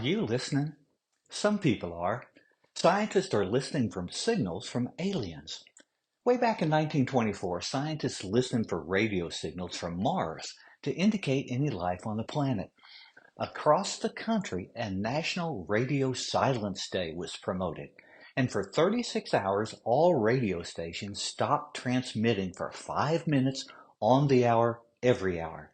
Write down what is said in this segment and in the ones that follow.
you listening? Some people are. Scientists are listening for signals from aliens. Way back in 1924, scientists listened for radio signals from Mars to indicate any life on the planet. Across the country, a National Radio Silence Day was promoted, and for 36 hours, all radio stations stopped transmitting for 5 minutes on the hour, every hour.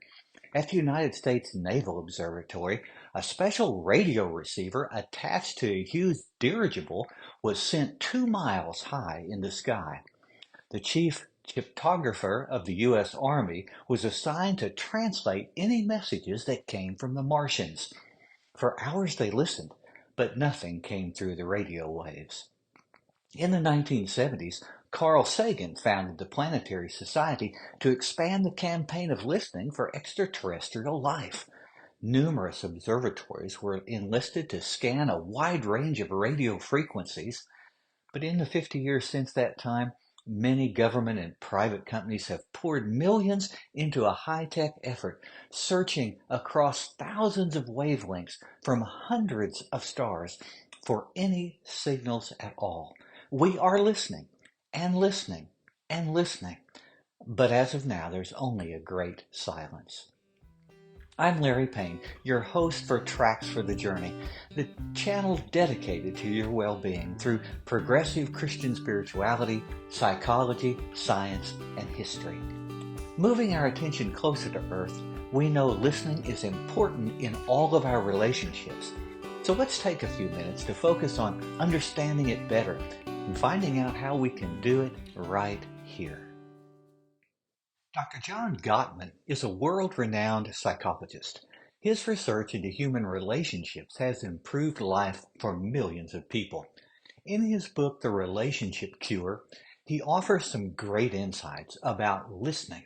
At the United States Naval Observatory, a special radio receiver attached to a huge dirigible was sent 2 miles high in the sky. The chief cryptographer of the U.S. Army was assigned to translate any messages that came from the Martians. For hours they listened, but nothing came through the radio waves. In the 1970s, Carl Sagan founded the Planetary Society to expand the campaign of listening for extraterrestrial life. Numerous observatories were enlisted to scan a wide range of radio frequencies, but in the 50 years since that time, many government and private companies have poured millions into a high-tech effort, searching across thousands of wavelengths from hundreds of stars for any signals at all. We are listening and listening and listening, but as of now, there's only a great silence. I'm Larry Payne, your host for Tracks for the Journey, the channel dedicated to your well-being through progressive Christian spirituality, psychology, science, and history. Moving our attention closer to Earth, we know listening is important in all of our relationships. So let's take a few minutes to focus on understanding it better and finding out how we can do it right here. Dr. John Gottman is a world-renowned psychologist. His research into human relationships has improved life for millions of people. In his book, The Relationship Cure, he offers some great insights about listening.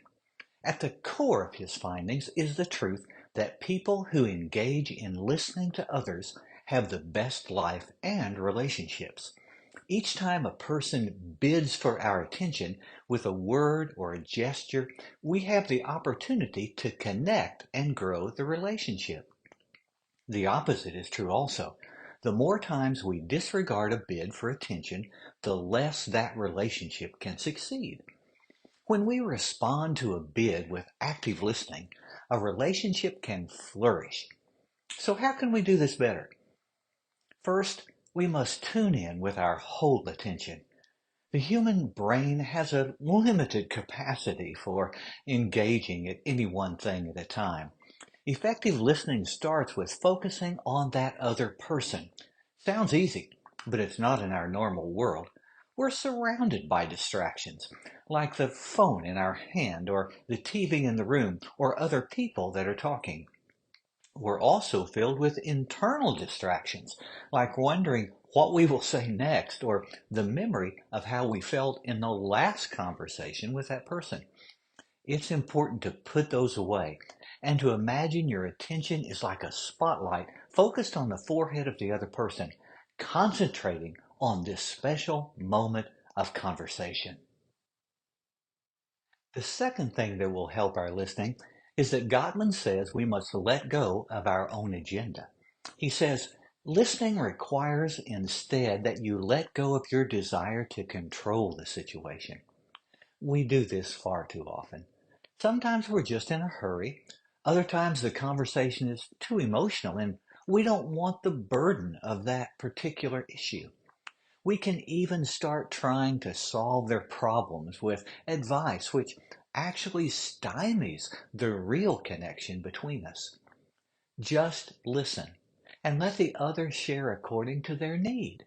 At the core of his findings is the truth that people who engage in listening to others have the best life and relationships. Each time a person bids for our attention with a word or a gesture, we have the opportunity to connect and grow the relationship. The opposite is true also. The more times we disregard a bid for attention, the less that relationship can succeed. When we respond to a bid with active listening, a relationship can flourish. So how can we do this better? First, we must tune in with our whole attention. The human brain has a limited capacity for engaging at any one thing at a time. Effective listening starts with focusing on that other person. Sounds easy, but it's not in our normal world. We're surrounded by distractions, like the phone in our hand or the TV in the room or other people that are talking. We're also filled with internal distractions, like wondering what we will say next or the memory of how we felt in the last conversation with that person. It's important to put those away and to imagine your attention is like a spotlight focused on the forehead of the other person, concentrating on this special moment of conversation. The second thing that will help our listening is that Gottman says we must let go of our own agenda. He says, listening requires instead that you let go of your desire to control the situation. We do this far too often. Sometimes we're just in a hurry. Other times the conversation is too emotional and we don't want the burden of that particular issue. We can even start trying to solve their problems with advice, which actually stymies the real connection between us. Just listen and let the other share according to their need.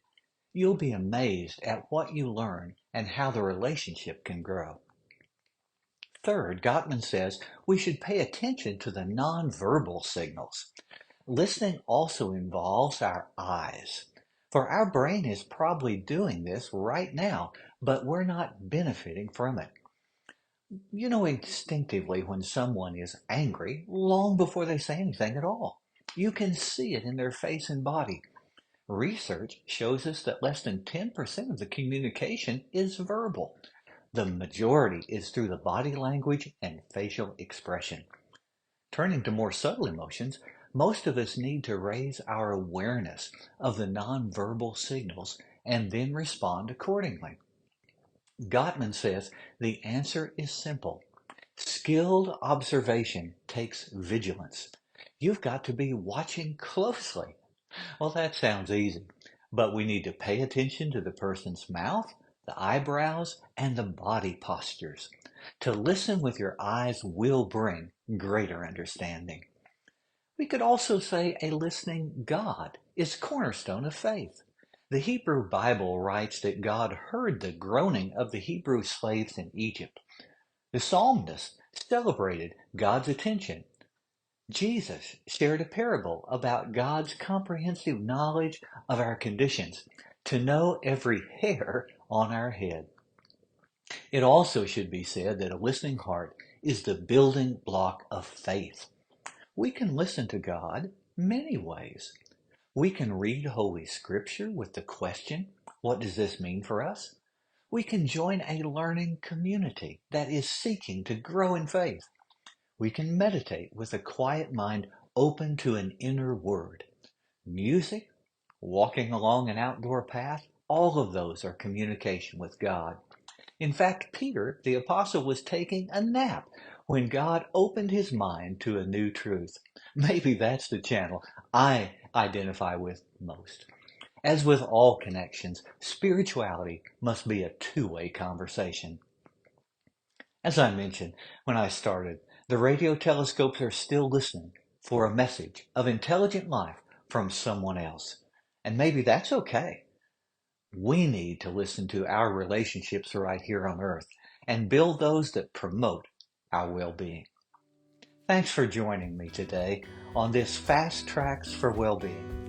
You'll be amazed at what you learn and how the relationship can grow. Third, Gottman says we should pay attention to the nonverbal signals. Listening also involves our eyes. For our brain is probably doing this right now, but we're not benefiting from it. You know instinctively when someone is angry long before they say anything at all. You can see it in their face and body. Research shows us that less than 10% of the communication is verbal. The majority is through the body language and facial expression. Turning to more subtle emotions, Most of us need to raise our awareness of the nonverbal signals and then respond accordingly. Gottman says the answer is simple. Skilled observation takes vigilance. You've got to be watching closely. Well, that sounds easy, but we need to pay attention to the person's mouth, the eyebrows, and the body postures. To listen with your eyes will bring greater understanding. We could also say a listening God is cornerstone of faith. The Hebrew Bible writes that God heard the groaning of the Hebrew slaves in Egypt. The psalmist celebrated God's attention. Jesus shared a parable about God's comprehensive knowledge of our conditions to know every hair on our head. It also should be said that a listening heart is the building block of faith. We can listen to God many ways. We can read Holy Scripture with the question, what does this mean for us? We can join a learning community that is seeking to grow in faith. We can meditate with a quiet mind open to an inner word. Music, walking along an outdoor path, all of those are communication with God. In fact, Peter, the apostle, was taking a nap when God opened his mind to a new truth. Maybe that's the channel I identify with most. As with all connections, spirituality must be a two-way conversation. As I mentioned when I started, the radio telescopes are still listening for a message of intelligent life from someone else. And maybe that's okay. We need to listen to our relationships right here on Earth and build those that promote our well-being. Thanks for joining me today on this Fast Tracks for Well-Being.